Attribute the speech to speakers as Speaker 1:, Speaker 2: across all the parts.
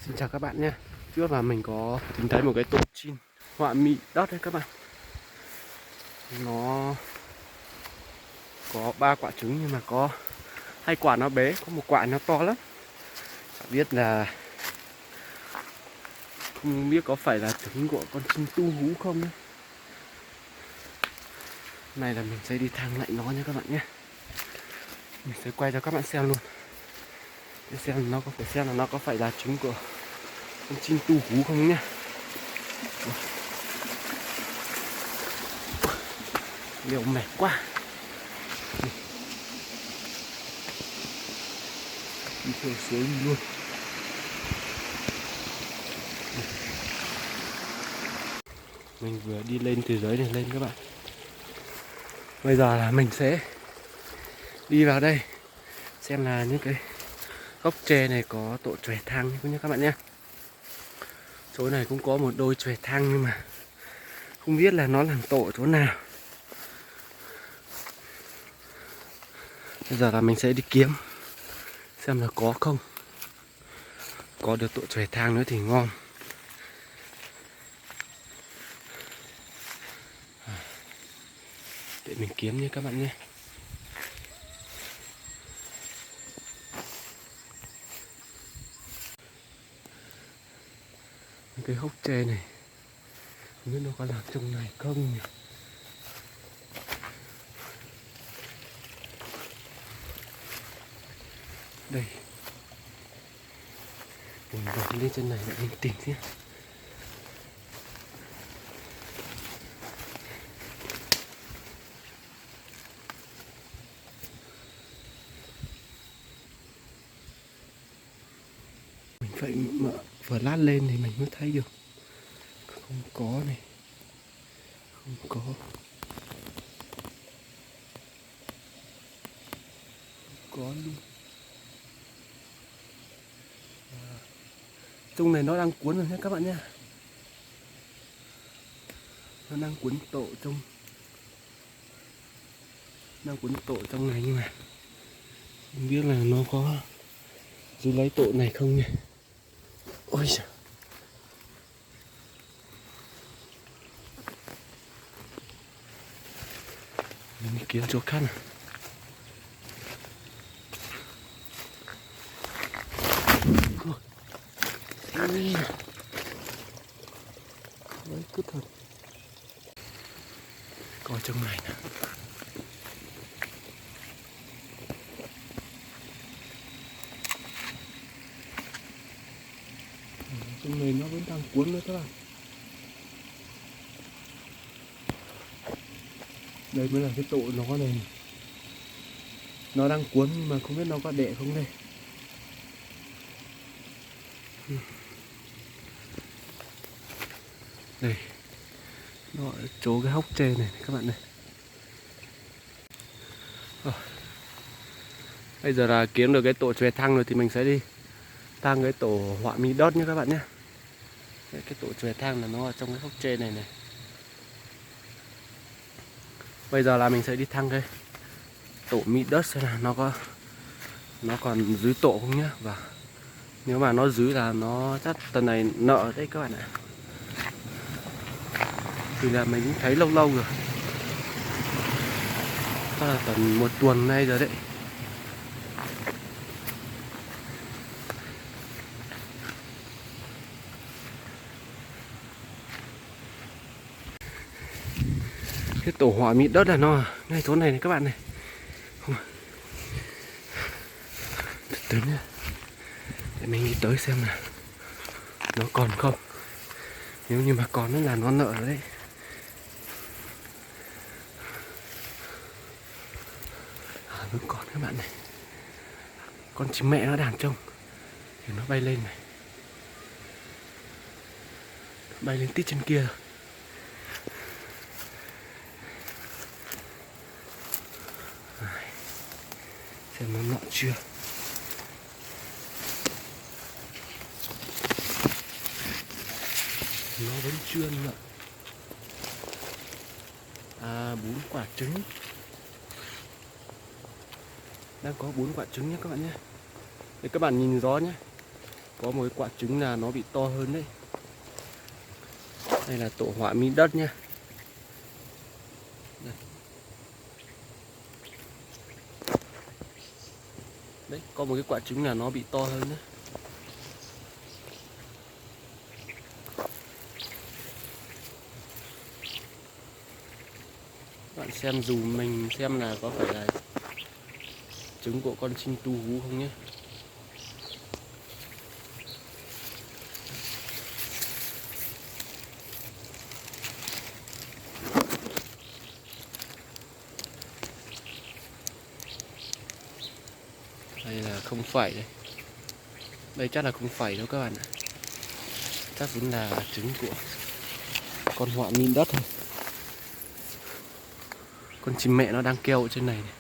Speaker 1: Xin chào các bạn nhé. Trước là mình có tìm thấy một cái tổ chim họa mi đất đấy các bạn. Nó có 3 quả trứng nhưng mà có 2 quả nó bé, có một quả nó to lắm. Chẳng biết là không biết có phải là trứng của con chim tu hú không nhé. Này là mình sẽ đi thang lại nó nha các bạn nhé. Mình sẽ quay cho các bạn xem luôn. Để xem nó có phải xem là nó có phải là trứng của con chim tu hú không nhé. Liều mệt quá. Đi theo suối luôn. Mình vừa đi lên từ dưới này lên các bạn. Bây giờ là mình sẽ đi vào đây xem là những cái gốc tre này có tổ chòe thang không nhé các bạn nhé. Chỗ này cũng có một đôi chòe thang nhưng mà không biết là nó làm tổ chỗ nào. Bây giờ là mình sẽ đi kiếm xem là có không. Có được tổ chòe thang nữa thì ngon. Để mình kiếm nhé các bạn nhé. Cái hốc tre này không biết nó có làm trong này không nhỉ. Đây mình vào lên trên này lại mình tìm nhé. Mình phải mở vừa lát lên thì mình mới thấy được. Không có này. Không có. Không có luôn. Chung này nó đang cuốn rồi nhé các bạn nhé. Nó đang cuốn tổ trong. Đang cuốn tổ trong này nhưng mà không biết là nó có giữ lấy tổ này không nhỉ. Ôi giời. Mình đi kiếm chỗ khác nào. Đấy cứ thật. Coi trong này nè. Trong này nó vẫn đang cuốn nữa các bạn. Đây mới là cái tổ nó này. Nó đang cuốn nhưng mà không biết nó có đẻ không đây. Đây. Nó ở chỗ cái hốc tre này các bạn này. Bây giờ là kiếm được cái tổ chòe thang rồi thì mình sẽ đi thang cái tổ họa mi đớt nhé các bạn nhé. Cái tổ chòe thang là nó ở trong cái hốc tre này này. Bây giờ là mình sẽ đi thang cái tổ mi đớt xem là nó còn dưới tổ không nhá. Và nếu mà nó dưới là nó chắc tuần này nợ đấy các bạn ạ. Thì là mình cũng thấy lâu lâu rồi. Chắc là tầm 1 tuần nay rồi đấy. Cái tổ họa mi đất là nó ngay chỗ này này các bạn này. Không. Từ nhá. Để mình đi tới xem là nó còn không. Nếu như mà còn nữa là nó nợ rồi đấy. Vẫn còn các bạn này. Con chim mẹ nó đàn trông thì nó bay lên này. Bay lên tít trên kia. Xem nó nợ chưa. Nó vẫn chưa nợ. 4 quả trứng. Đang có 4 quả trứng nhé các bạn nhé. Để các bạn nhìn rõ nhé. có một cái quả trứng là nó bị to hơn đấy. Đây là tổ họa mi đất nhá. Đây. Đấy, có một cái quả trứng là nó bị to hơn đấy. Bạn xem dùm mình xem là có phải là trứng của con chim tu hú không nhé. Đây là không phải đây. Đây chắc là không phải đâu các bạn ạ. Chắc chính là trứng của con họa mi đất thôi. Con chim mẹ nó đang kêu ở trên này này.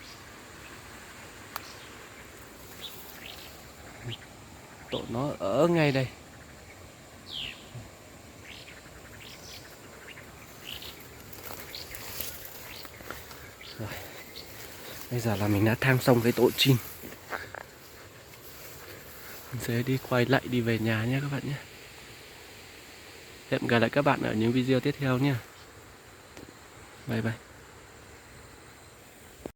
Speaker 1: Tổ nó ở ngay đây. Rồi. Bây giờ là mình đã thang xong cái tổ chim. Mình sẽ đi quay lại đi về nhà nhé các bạn nhé. Hẹn gặp lại các bạn ở những video tiếp theo nhé. Bye bye.